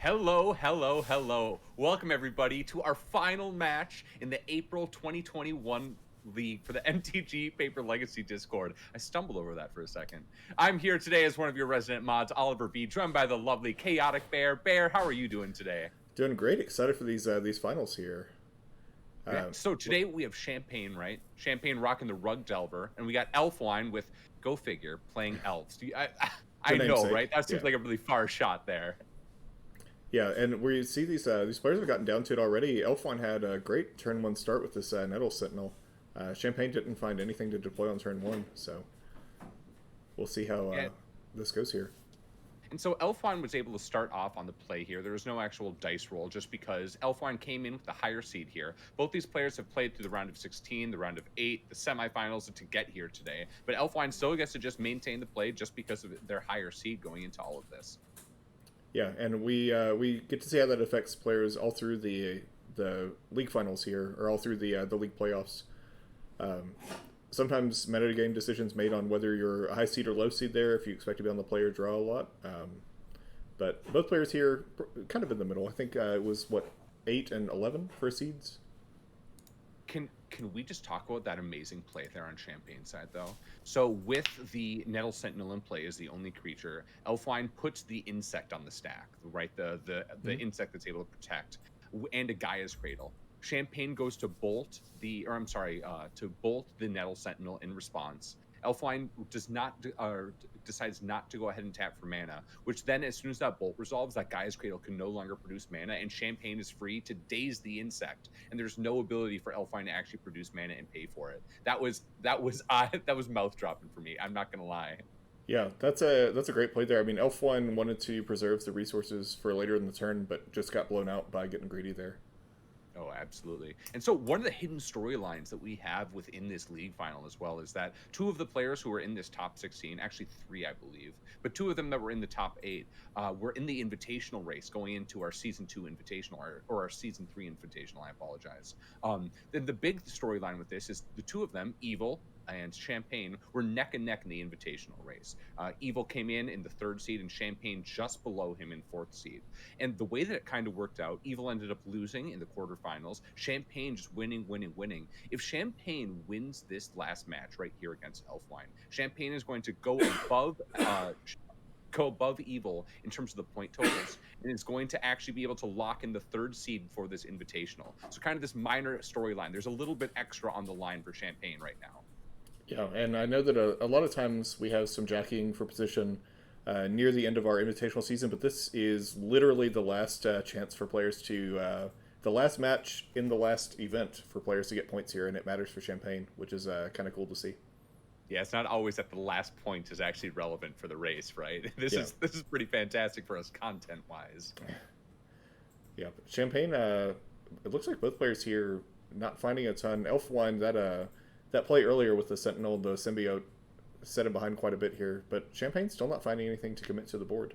Hello, hello, hello. Welcome, everybody, to our final match in the April 2021 League for the MTG Paper Legacy Discord. I stumbled over that for a second. I'm here today as one of your resident mods, Oliver B., joined by the lovely Chaotic Bear. Bear, how are you doing today? Doing great. Excited for these finals here. Yeah, so today we have Champagne, right? Champagne rocking the Rug Delver, and we got Elfwine with, go figure, playing Elves. I The know, right? namesake. That seems Yeah, like a really far shot there. yeah. And where you see these players have gotten down to it already. Elfwine had a great turn one start with this Nettle Sentinel. Champagne didn't find anything to deploy on turn one, so we'll see how Yeah, this goes here. and so Elfwine was able to start off on the play here. There was no actual dice roll just because Elfwine came in with the higher seed here. Both these players have played through the round of 16, the round of 8, the semifinals to get here today. But Elfwine still gets to just maintain the play just because of their higher seed going into all of this. Yeah, and we get to see how that affects players all through the league finals here, or all through the league playoffs. Sometimes metagame decisions made on whether you're a high seed or low seed there, if you expect to be on the play or draw a lot. But both players here, kind of in the middle. I think it was what 8 and 11 for seeds. Can we just talk about that amazing play there on Champagne's side, though? So with the Nettle Sentinel in play as the only creature, Elfwine puts the insect on the stack, right? The insect that's able to protect, and a Gaia's Cradle. Champagne goes to bolt to bolt the Nettle Sentinel in response. Elfwine decides not to go ahead and tap for mana, which then, as soon as that bolt resolves, that Gaia's Cradle can no longer produce mana, and Champagne is free to daze the insect, and there's no ability for Elfwine to actually produce mana and pay for it. That was mouth dropping for me. I'm not gonna lie. Yeah, that's a great play there. I mean, Elf One wanted to preserve the resources for later in the turn, but just got blown out by getting greedy there. Oh, absolutely. And so one of the hidden storylines that we have within this league final as well is that two of the players who were in this top 16, actually three, I believe, but two of them that were in the top eight, were in the invitational race going into our season two invitational or our season three invitational. I apologize. Then the big storyline with this is the two of them, Evil and Champagne, were neck and neck in the invitational race. Evil came in the third seed and Champagne just below him in fourth seed. And the way that it kind of worked out, Evil ended up losing in the quarterfinals. Champagne just winning, winning, winning. If Champagne wins this last match right here against Elfwine, Champagne is going to go above Evil in terms of the point totals, and is going to actually be able to lock in the third seed for this invitational. So kind of this minor storyline. There's a little bit extra on the line for Champagne right now. Yeah, and I know that a lot of times we have some jockeying for position near the end of our invitational season, but this is literally the last chance for players the last match in the last event for players to get points here, and it matters for Champagne, which is kind of cool to see. Yeah, it's not always that the last point is actually relevant for the race, right? This Yeah, is this is pretty fantastic for us content wise. yeah. But Champagne, it looks like both players here not finding a ton. Elf One that play earlier with the Sentinel, the symbiote, set him behind quite a bit here, but Champagne's still not finding anything to commit to the board.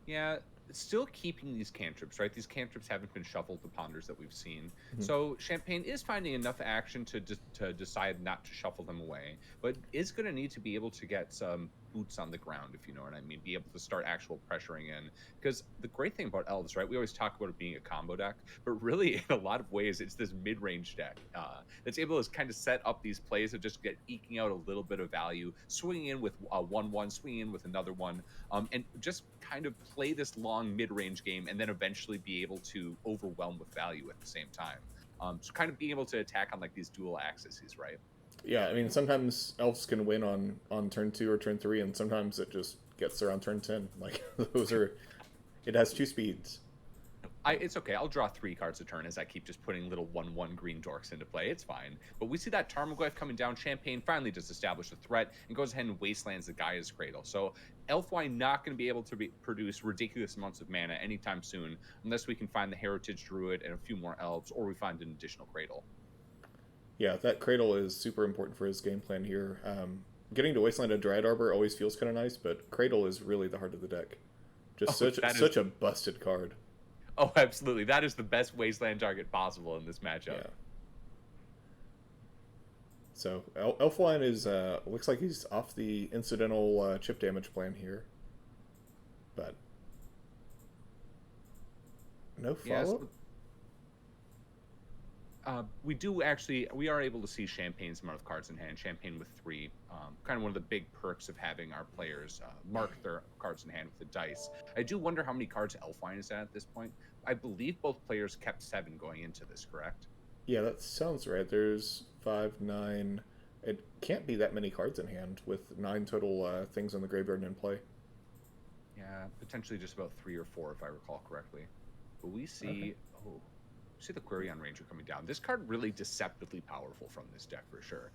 Yeah, still keeping these cantrips, right? These cantrips haven't been shuffled, the ponders that we've seen. Mm-hmm. So Champagne is finding enough action to decide not to shuffle them away, but is going to need to be able to get some boots on the ground, if you know what I mean, be able to start actual pressuring in. Because the great thing about Elves, right? We always talk about it being a combo deck, but really, in a lot of ways, it's this mid-range deck that's able to kind of set up these plays of just get eking out a little bit of value, swinging in with a 1/1, swinging in with another one, and just kind of play this long mid-range game and then eventually be able to overwhelm with value at the same time. So kind of being able to attack on like these dual axes, right? Yeah, I mean sometimes elves can win on turn two or turn three, and sometimes it just gets there on turn 10. Like those are, it has two speeds. It's okay. I'll draw 3 cards a turn as I keep just putting little 1/1 green dorks into play. It's fine. But we see that Tarmogoyf coming down. Champagne finally does establish a threat and goes ahead and wastelands the Gaia's Cradle. So Elfwine not going to be able to produce ridiculous amounts of mana anytime soon unless we can find the Heritage Druid and a few more elves, or we find an additional Cradle. Yeah, that cradle is super important for his game plan here. Getting to wasteland a Dryad Arbor always feels kind of nice, but cradle is really the heart of the deck. Just Oh, such that is such a busted card. Oh, absolutely. That is the best wasteland target possible in this matchup. Yeah. So Elfwine is looks like he's off the incidental chip damage plan here, but No Yes, follow. we are able to see Champagne's amount of cards in hand. Champagne with three, kind of one of the big perks of having our players mark their cards in hand with the dice. I do wonder how many cards Elfline is at this point. I believe both players kept 7 going into this, correct? Yeah, that sounds right. There's 5, 9. It can't be that many cards in hand with 9 total things on the graveyard and in play. Yeah, potentially just about 3 or 4 if I recall correctly. But we Okay. see, oh, see the Quirion Ranger coming down. This card really deceptively powerful from this deck for sure.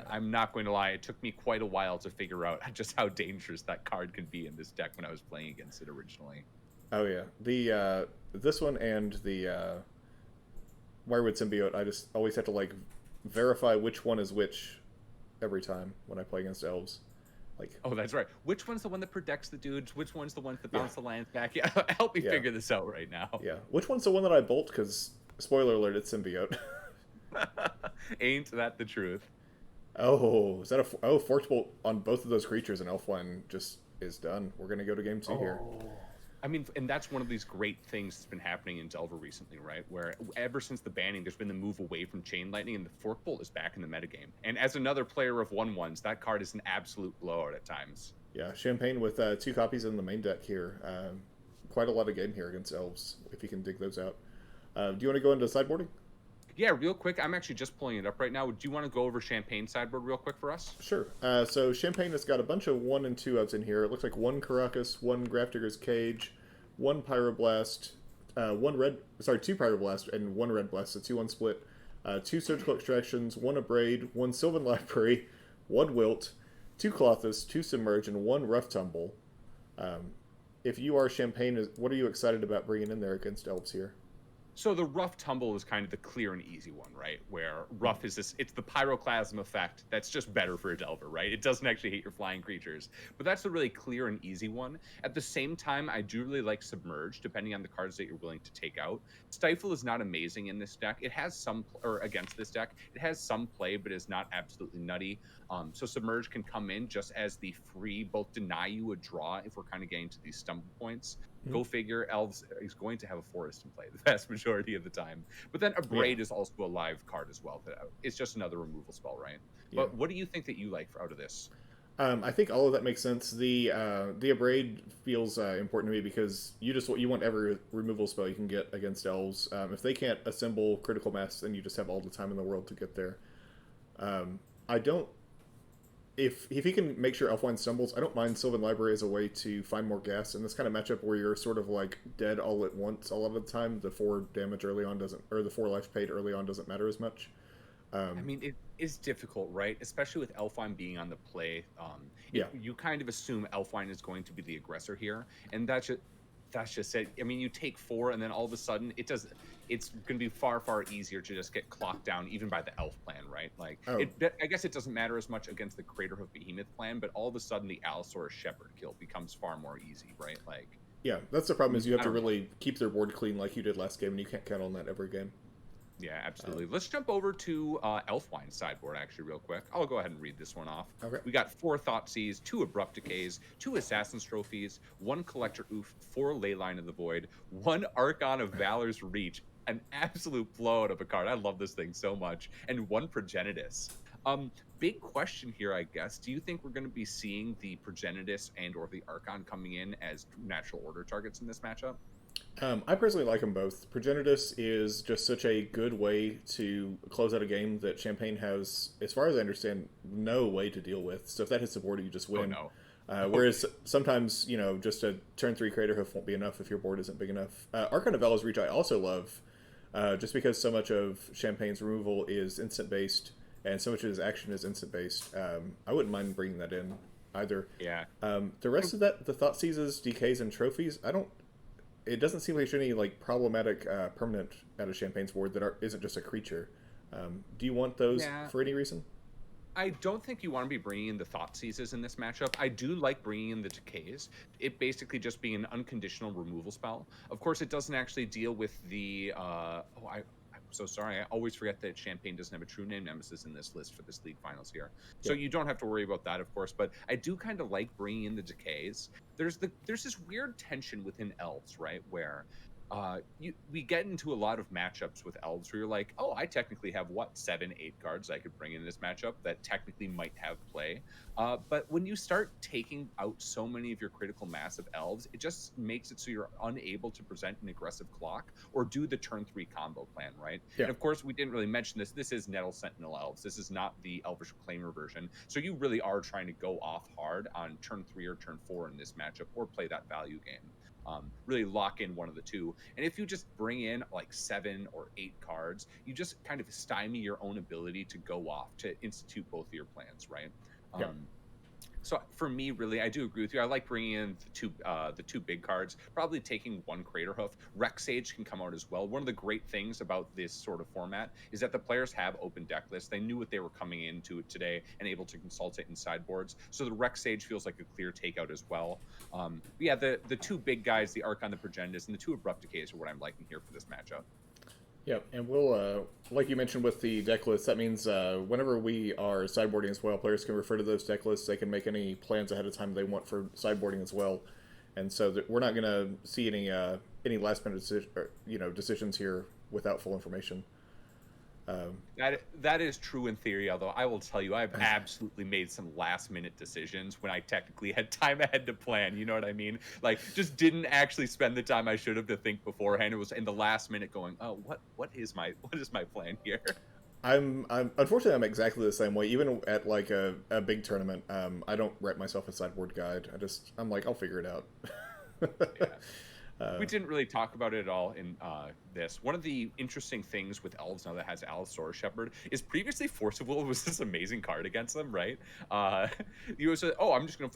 I'm not going to lie, it took me quite a while to figure out just how dangerous that card can be in this deck when I was playing against it originally. Oh yeah, the this one and the Wirewood Symbiote. I just always have to like verify which one is which every time when I play against elves. Like, Oh, that's right. Which one's the one that protects the dudes? Which one's the ones that yeah, bounce the lands back? Yeah, help me yeah, figure this out right now. yeah. Which one's the one that I bolt? Because spoiler alert, it's Symbiote. Ain't that the truth? Oh, is that a Force Bolt on both of those creatures, and Elfline just is done. We're gonna go to game 2 here. Oh. I mean, and that's one of these great things that's been happening in Delver recently, right? Where ever since the banning, there's been the move away from Chain Lightning, and the Fork Bolt is back in the metagame. And as another player of 1/1s, that card is an absolute blowout at times. Yeah, Champagne with 2 copies in the main deck here. Quite a lot of game here against elves if you can dig those out. Do you want to go into sideboarding? Yeah, real quick, I'm actually just pulling it up right now. Do you want to go over Champagne sideboard real quick for us? Sure. So Champagne has got a bunch of 1 and 2 outs in here. It looks like 1 Caracas, 1 Grafdigger's Cage, 1 Pyroblast, 2 Pyroblast, and 1 Red Blast, so 2-1 split. 2 Surgical Extractions, 1 Abrade, 1 Sylvan Library, 1 Wilt, 2 Clothis, 2 Submerge, and 1 Rough Tumble. If you are Champagne, what are you excited about bringing in there against elves here? So the rough tumble is kind of the clear and easy one, right? Where rough is this, it's the pyroclasm effect that's just better for a Delver, right? It doesn't actually hit your flying creatures. But that's the really clear and easy one. At the same time, I do really like Submerge, depending on the cards that you're willing to take out. Stifle is not amazing in this deck. It has some, or against this deck, it has some play, but is not absolutely nutty. So Submerge can come in just as the free, both deny you a draw if we're kind of getting to these stumble points. Hmm. Go figure, Elves is going to have a forest in play the vast majority of the time. But then a Yeah, Braid is also a live card as well. It's just another removal spell, right? yeah. But what do you think that you like out of this? I think all of that makes sense. The Abrade feels important to me because you want every removal spell you can get against elves. If they can't assemble critical mass, then you just have all the time in the world to get there. I don't. If he can make sure Elfline stumbles, I don't mind Sylvan Library as a way to find more gas in this kind of matchup where you're sort of like dead all at once a lot of the time. The 4 damage early on doesn't, or the 4 life paid early on doesn't matter as much. I Um, mean, it is difficult, right? Especially with Elfine being on the play. yeah, You kind of assume Elfine is going to be the aggressor here, and that's just it. I mean, you take 4, and then all of a sudden, it's going to be far, far easier to just get clocked down, even by the Elf plan, right? Like, oh, I guess it doesn't matter as much against the Craterhoof Behemoth plan, but all of a sudden, the Allosaurus Shepherd kill becomes far more easy, right? Like, yeah. That's the problem is you have I to don't know. really keep their board clean like you did last game, and you can't count on that every game. Yeah, Uh, absolutely. Let's jump over to Elfwine's sideboard, actually, real quick. I'll go ahead and read this one off. okay. We got 4 Thoughtseize, 2 Abrupt Decays, 2 Assassin's Trophies, 1 Collector Oof, 4 Leyline of the Void, 1 Archon of Valor's Reach, an absolute blowout of a card. I love this thing so much. And 1 Progenitus. Big question here, I guess. Do you think we're going to be seeing the Progenitus and or the Archon coming in as natural order targets in this matchup? I personally like them both. Progenitus is just such a good way to close out a game that Champagne has, as far as I understand, no way to deal with. So if that hits the board, you just Oh, win. no. Whereas sometimes, just a turn 3 Crater Hoof won't be enough if your board isn't big enough. Archon of Valor's Reach I also love, just because so much of Champagne's removal is instant based, and so much of his action is instant based. I wouldn't mind bringing that in either. Yeah. The rest of that, the Thought Seizes, Decays, and Trophies, I don't. It doesn't seem like there's any like problematic permanent out of Champagne's board that isn't just a creature. Do you want those Yeah. for any reason? I don't think you want to be bringing in the Thought Seizes in this matchup. I do like bringing in the Decays. It basically just being an unconditional removal spell. Of course, it doesn't actually deal with the. I'm so sorry. I always forget that Champagne doesn't have a true name nemesis in this list for this league finals here. So Yeah. you don't have to worry about that, of course. But I do kind of like bringing in the Decays. There's this weird tension within Elves, right, where we get into a lot of matchups with elves where you're like, oh, I technically have what 7, 8 cards I could bring in this matchup that technically might have play. But when you start taking out so many of your critical mass of elves, it just makes it so you're unable to present an aggressive clock or do the turn 3 combo plan, right? Yeah. And of course, we didn't really mention this. This is Nettle Sentinel Elves. This is not the Elvish Reclaimer version. So you really are trying to go off hard on turn 3 or turn 4 in this matchup, or play that value game. Really lock in one of the two. And if you just bring in like 7 or 8 cards, you just kind of stymie your own ability to go off to institute both of your plans, right? Yeah. So for me, really, I do agree with you. I like bringing in the two big cards, probably taking one Crater Hoof. Rex Sage can come out as well. One of the great things about this sort of format is that the players have open deck lists. They knew what they were coming into it today and able to consult it in sideboards. So the Rex Sage feels like a clear takeout as well. But yeah, the two big guys, the Archon, the Progendus, and the two Abrupt Decays are what I'm liking here for this matchup. Yeah, and we'll, like you mentioned with the deck lists, that means whenever we are sideboarding as well, players can refer to those deck lists. They can make any plans ahead of time they want for sideboarding as well, and so that we're not going to see any last minute decisions here without full information. That is true in theory, although I will tell you, I've absolutely made some last minute decisions when I technically had time ahead to plan. You know what I mean? Like, just didn't actually spend the time I should have to think beforehand. It was in the last minute going, oh, what is my plan here? I'm unfortunately I'm exactly the same way. Even at like a big tournament, I don't write myself a sideboard guide. I'm like, I'll figure it out. Yeah. We didn't really talk about it at all in this. One of the interesting things with Elves now that has Allosaur Shepherd is previously Force of Will was this amazing card against them, right? You said, oh, I'm just gonna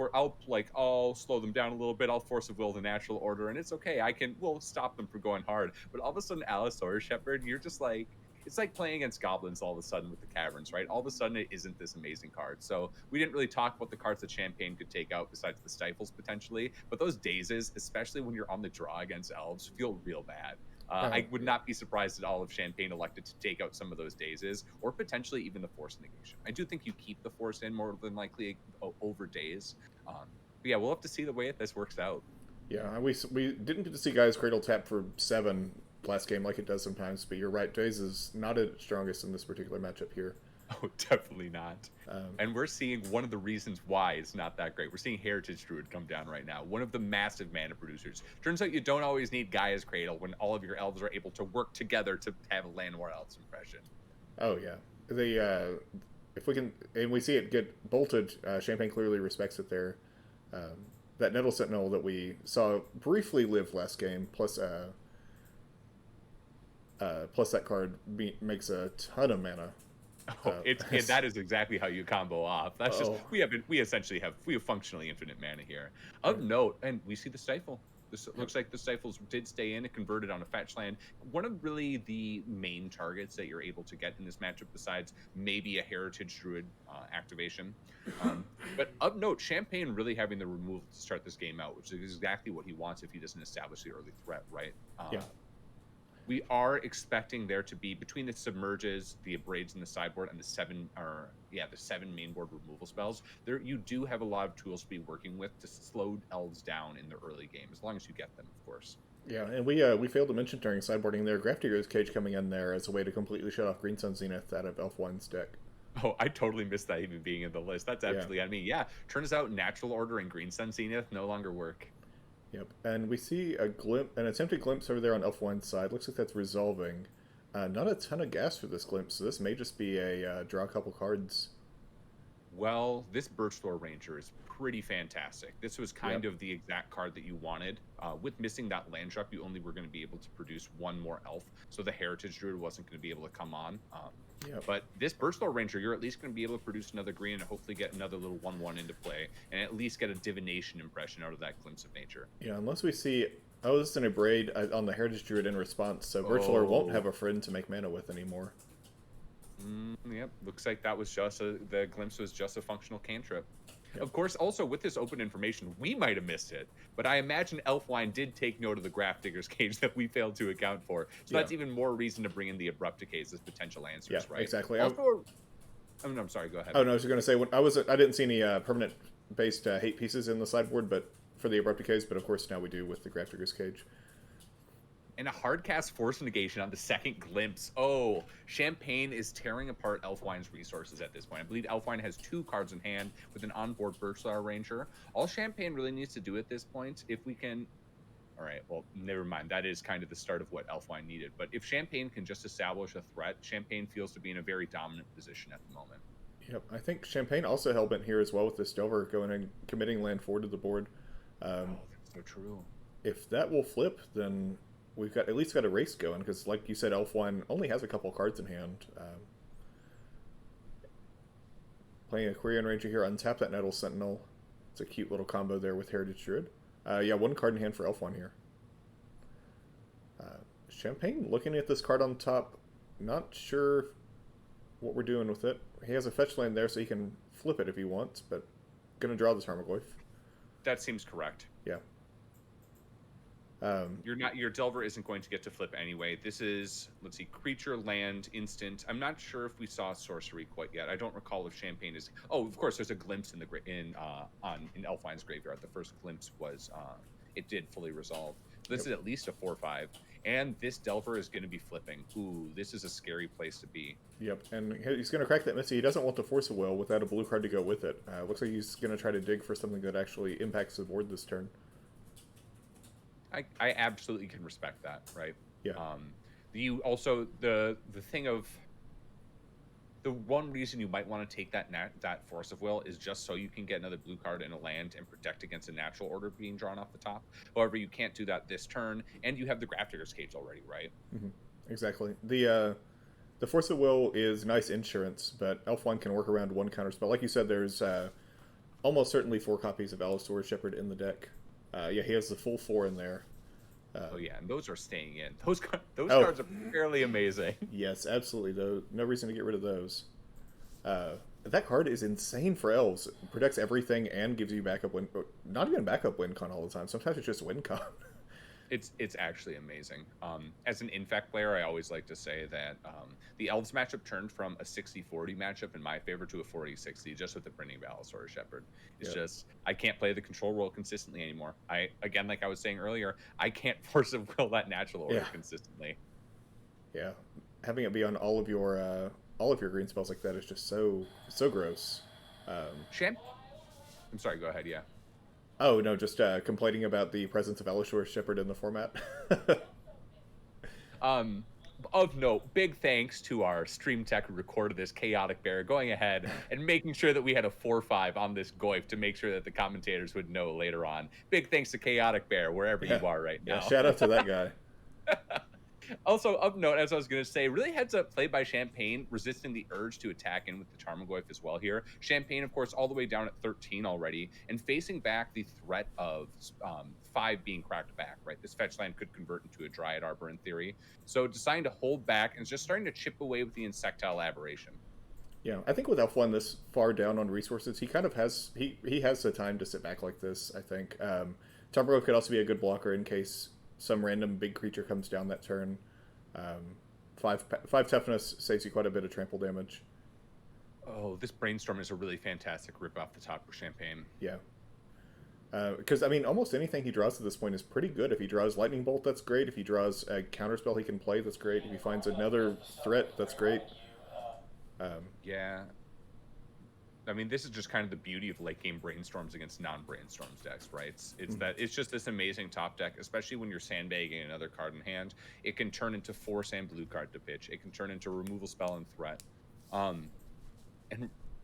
I'll slow them down a little bit. I'll Force of Will the natural order, and it's okay. We'll stop them from going hard. But all of a sudden, Allosaur Shepherd, you're just like, it's like playing against goblins all of a sudden with the caverns, right? All of a sudden, it isn't this amazing card. So we didn't really talk about the cards that Champagne could take out besides the Stifles potentially, but those dazes, especially when you're on the draw against Elves, feel real bad. I would not be surprised at all if Champagne elected to take out some of those dazes, or potentially even the Force negation. I do think you keep the Force in more than likely over days. But yeah, we'll have to see the way this works out. Yeah, we didn't get to see guys Cradle tap for 7 last game like it does sometimes, but you're right, Daze is not at its strongest in this particular matchup here. Oh, definitely not. And we're seeing one of the reasons why it's not that great. We're seeing Heritage Druid come down right now, one of the massive mana producers. Turns out you don't always need Gaia's Cradle when all of your elves are able to work together to have a Llanowar Elves impression. Oh yeah, if we can, and we see it get bolted. Champagne clearly respects it there. That Nettle Sentinel that we saw briefly live last game, plus that card makes a ton of mana. That is exactly how you combo off. That's just we essentially have functionally infinite mana here. Of note, and we see the Stifle. This looks like the Stifles did stay in. It converted on a fetch land. One of really the main targets that you're able to get in this matchup, besides maybe a Heritage Druid activation. But of note, Champagne really having the removal to start this game out, which is exactly what he wants if he doesn't establish the early threat, right? Yeah. We are expecting there to be, between the Submerges, the Abrades in the sideboard, and the 7 mainboard removal spells, there you do have a lot of tools to be working with to slow elves down in the early game, as long as you get them, of course. Yeah, and we failed to mention during sideboarding there, Grafdigger's Cage coming in there as a way to completely shut off Green Sun Zenith out of Elfwine's deck. Oh, I totally missed that even being in the list. That's absolutely on me. Yeah, turns out Natural Order and Green Sun Zenith no longer work. Yep, and we see an attempted glimpse over there on Elfwine's side. Looks like that's resolving. Not a ton of gas for this glimpse, so this may just be a draw a couple cards. Well, this Birchthor Ranger is pretty fantastic. This was kind of the exact card that you wanted. With missing that land drop, you only were going to be able to produce one more elf, so the Heritage Druid wasn't going to be able to come on. But this Birchthor Ranger, you're at least going to be able to produce another green and hopefully get another little 1/1 into play, and at least get a divination impression out of that Glimpse of Nature. Yeah, unless we see, this is an Abrade on the Heritage Druid in response, so Birchthor won't have a friend to make mana with anymore. Yep, looks like that was the Glimpse was just a functional cantrip. Yep. Of course, also with this open information, we might have missed it, but I imagine Elfwine did take note of the Grafdigger's Cage that we failed to account for. So that's even more reason to bring in the Abrupt Decays as potential answers, right? Exactly. Also, I'm sorry, go ahead. Oh, no, I was going to say, I didn't see any permanent-based hate pieces in the sideboard, but for the Abrupt Decays, but of course now we do with the Grafdigger's Cage. And a hard cast force negation on the second glimpse. Oh, Champagne is tearing apart Elfwine's resources at this point. I believe Elfwine has 2 cards in hand with an onboard Birdstar Ranger. All Champagne really needs to do at this point, if we can. All right, well, never mind. That is kind of the start of what Elfwine needed. But if Champagne can just establish a threat, Champagne feels to be in a very dominant position at the moment. Yep, I think Champagne also hellbent here as well with this Delver going and committing land 4 to the board. Oh, that's so true. If that will flip, then we've got at least got a race going, because like you said, Elfwine only has a couple cards in hand. Playing a Quirion Ranger here, untap that Nettle Sentinel. It's a cute little combo there with Heritage Druid. Yeah, 1 card in hand for Elfwine here. Champagne looking at this card on top, not sure what we're doing with it. He has a fetch land there, so he can flip it if he wants, but gonna draw the Tarmogoyf. That seems correct. Yeah. Your Delver isn't going to get to flip anyway. This is, let's see, creature, land, instant. I'm not sure if we saw sorcery quite yet. I don't recall if Champagne is. Oh, of course, there's a glimpse in Elfwine's graveyard. The first glimpse was it did fully resolve. This is at least a 4/5, and this Delver is going to be flipping. Ooh, this is a scary place to be. Yep, and he's going to crack that Missy. He doesn't want to force a will without a blue card to go with it. Looks like he's going to try to dig for something that actually impacts the board this turn. I absolutely can respect that, right? Yeah. You also the thing of the one reason you might want to take that force of will is just so you can get another blue card in a land and protect against a natural order being drawn off the top. However, you can't do that this turn, and you have the Grafdigger's Cage already, right? Mm-hmm. Exactly. The force of will is nice insurance, but Elfwine can work around 1 counterspell. Like you said, there's almost certainly 4 copies of Alistair Shepherd in the deck. Yeah, he has the full 4 in there. Oh yeah, and those are staying in. Those cards are fairly amazing. Yes, absolutely. Though no reason to get rid of those. That card is insane for Elves. It protects everything and gives you backup win. Not even backup win con all the time. Sometimes it's just win con. It's actually amazing. As an Infect player, I always like to say that the Elves matchup turned from a 60-40 matchup in my favor to a 40-60 just with the printing of Alistair Shepherd. It's just, I can't play the control role consistently anymore. Again, like I was saying earlier, I can't force a will that natural order consistently. Yeah, having it be on all of your green spells like that is just so gross. I'm sorry, go ahead, yeah. Oh, no, just complaining about the presence of Alistair Shepherd in the format. Of note, big thanks to our stream tech who recorded this, Chaotic Bear, going ahead and making sure that we had a 4/5 on this Goyf to make sure that the commentators would know later on. Big thanks to Chaotic Bear, wherever you are right now. Yeah, shout out to that guy. Also, of note, as I was going to say, really heads up play by Champagne, resisting the urge to attack in with the Tarmogoyf as well here. Champagne, of course, all the way down at 13 already, and facing back the threat of 5 being cracked back, right? This fetch land could convert into a Dryad Arbor in theory. So deciding to hold back and just starting to chip away with the Insectile Aberration. Yeah, I think with Elf1 this far down on resources, he kind of has he has the time to sit back like this, I think. Tarmogoyf could also be a good blocker in case some random big creature comes down that turn. 5 toughness saves you quite a bit of trample damage. Oh, this Brainstorm is a really fantastic rip off the top for Champagne. Yeah. Because, I mean, almost anything he draws at this point is pretty good. If he draws Lightning Bolt, that's great. If he draws a counterspell he can play, that's great. If he finds another threat, that's great. Yeah. I mean, this is just kind of the beauty of late game Brainstorms against non-Brainstorms decks, right? It's just this amazing top deck, especially when you're sandbagging another card in hand. It can turn into force and blue card to pitch. It can turn into removal spell and threat. And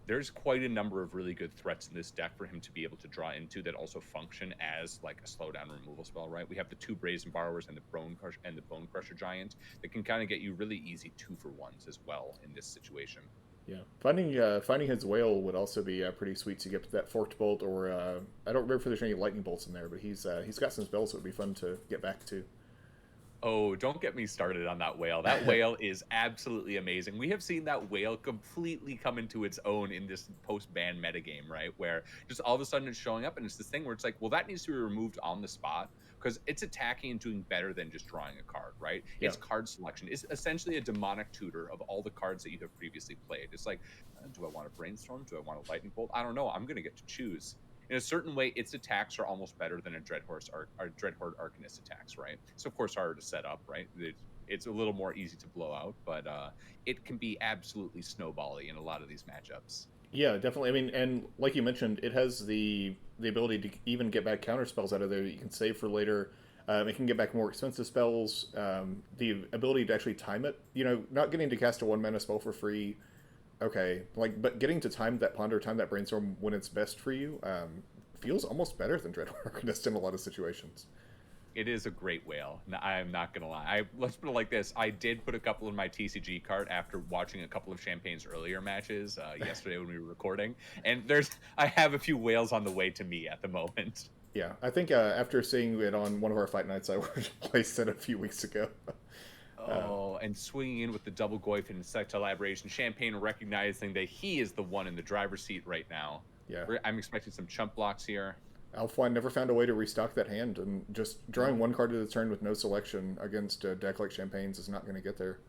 there's quite a number of really good threats in this deck for him to be able to draw into that also function as like a slowdown removal spell, right? We have the 2 Brazen Borrowers and the Bone Crusher Giant that can kind of get you really easy 2-for-1s as well in this situation. Yeah, finding his whale would also be pretty sweet to get that forked bolt, or I don't remember if there's any lightning bolts in there, but he's got some spells that would be fun to get back to. Oh, don't get me started on that whale. That whale is absolutely amazing. We have seen that whale completely come into its own in this post-ban metagame, right? Where just all of a sudden it's showing up, and it's this thing where it's like, well, that needs to be removed on the spot because it's attacking and doing better than just drawing a card, right? Yeah. It's card selection. It's essentially a demonic tutor of all the cards that you have previously played. It's like, do I want a Brainstorm? Do I want a Lightning Bolt? I don't know. I'm going to get to choose. in a certain way, its attacks are almost better than a Dreadhorde Arcanist attacks, right? So of course harder to set up, right? It's a little more easy to blow out, but it can be absolutely snowbally in a lot of these matchups. Yeah, definitely. I mean, and like you mentioned, it has the ability to even get back counter spells out of there that you can save for later. It can get back more expensive spells. The ability to actually time it. You know, not getting to cast a 1 mana spell for free. Okay, like, but getting to time that ponder, time that brainstorm when it's best for you, feels almost better than Dread Arcanist in a lot of situations. It is a great whale. I'm not gonna lie. Let's put it like this: I did put a couple in my TCG cart after watching a couple of Champagne's earlier matches yesterday when we were recording, and I have a few whales on the way to me at the moment. Yeah, I think after seeing it on one of our fight nights, I placed it a few weeks ago. Oh, and swinging in with the double Goyf and Insectile Aberration, Champagne recognizing that he is the one in the driver's seat right now. Yeah, I'm expecting some chump blocks here. Alfwine never found a way to restock that hand, and just drawing one card to the turn with no selection against a deck like Champagne's is not going to get there.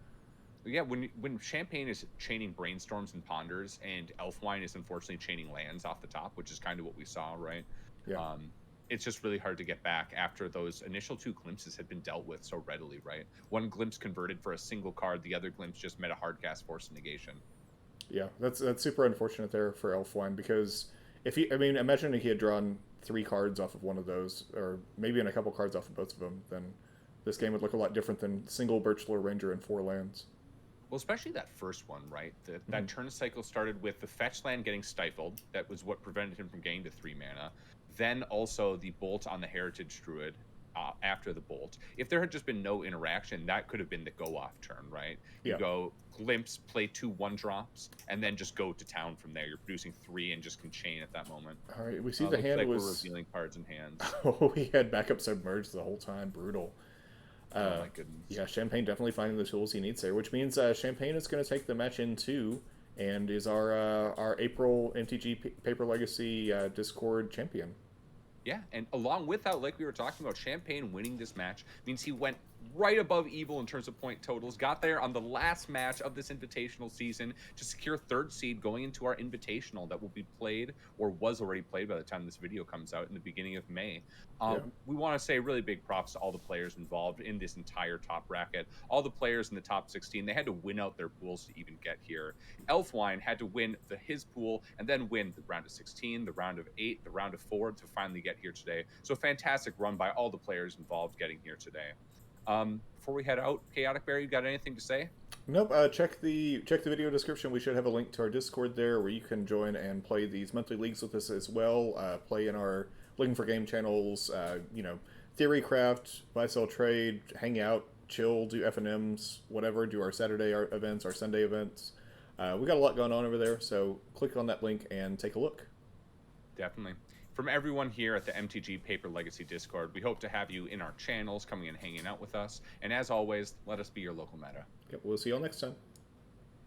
Yeah, when Champagne is chaining brainstorms and ponders, and Elfwine is unfortunately chaining lands off the top, which is kind of what we saw, right? Yeah. It's just really hard to get back after those initial two glimpses had been dealt with so readily, right? One glimpse converted for a single card, the other glimpse just met a hard cast force negation. Yeah, that's super unfortunate there for Elfwine because if he, I mean, imagine if he had drawn 3 cards off of one of those, or maybe in a couple cards off of both of them, then this game would look a lot different than single Birchlore Ranger and 4 lands. Well, especially that first one, right? That turn cycle started with the fetch land getting stifled. That was what prevented him from getting to 3 mana. Then also the bolt on the Heritage Druid after the bolt. If there had just been no interaction, that could have been the go-off turn, right? You Yeah. go Glimpse, play 2 1-drops, and then just go to town from there. You're producing 3 and just can chain at that moment. All right, we see the Looks hand like was. we're revealing cards in hands. Oh, he had backup submerged the whole time. Brutal. Oh my goodness. Yeah, Champagne definitely finding the tools he needs there, which means Champagne is going to take the match in 2 and is our April Paper Legacy Discord champion. Yeah, and along with that, like we were talking about, Champagne winning this match means he went right above Evil in terms of point totals, got there on the last match of this invitational season to secure 3rd seed going into our invitational that will be played, or was already played by the time this video comes out in the beginning of May. Yeah. We want to say really big props to all the players involved in this entire top bracket. All the players in the top 16, they had to win out their pools to even get here. Elfwine had to win his pool and then win the round of 16, the round of 8, the round of 4 to finally get here today. So fantastic run by all the players involved getting here today. Before we head out, Chaotic Bear, you got anything to say? Nope. Check the video description. We should have a link to our Discord there where you can join and play these monthly leagues with us as well. Play in our Looking for Game channels. Theory Craft, Buy Sell Trade, hang out, chill, do F&Ms, whatever. Do our Saturday events, our Sunday events. We got a lot going on over there. So click on that link and take a look. Definitely. From everyone here at the MTG Paper Legacy Discord, we hope to have you in our channels, coming and hanging out with us. And as always, let us be your local meta. Okay, we'll see you all next time.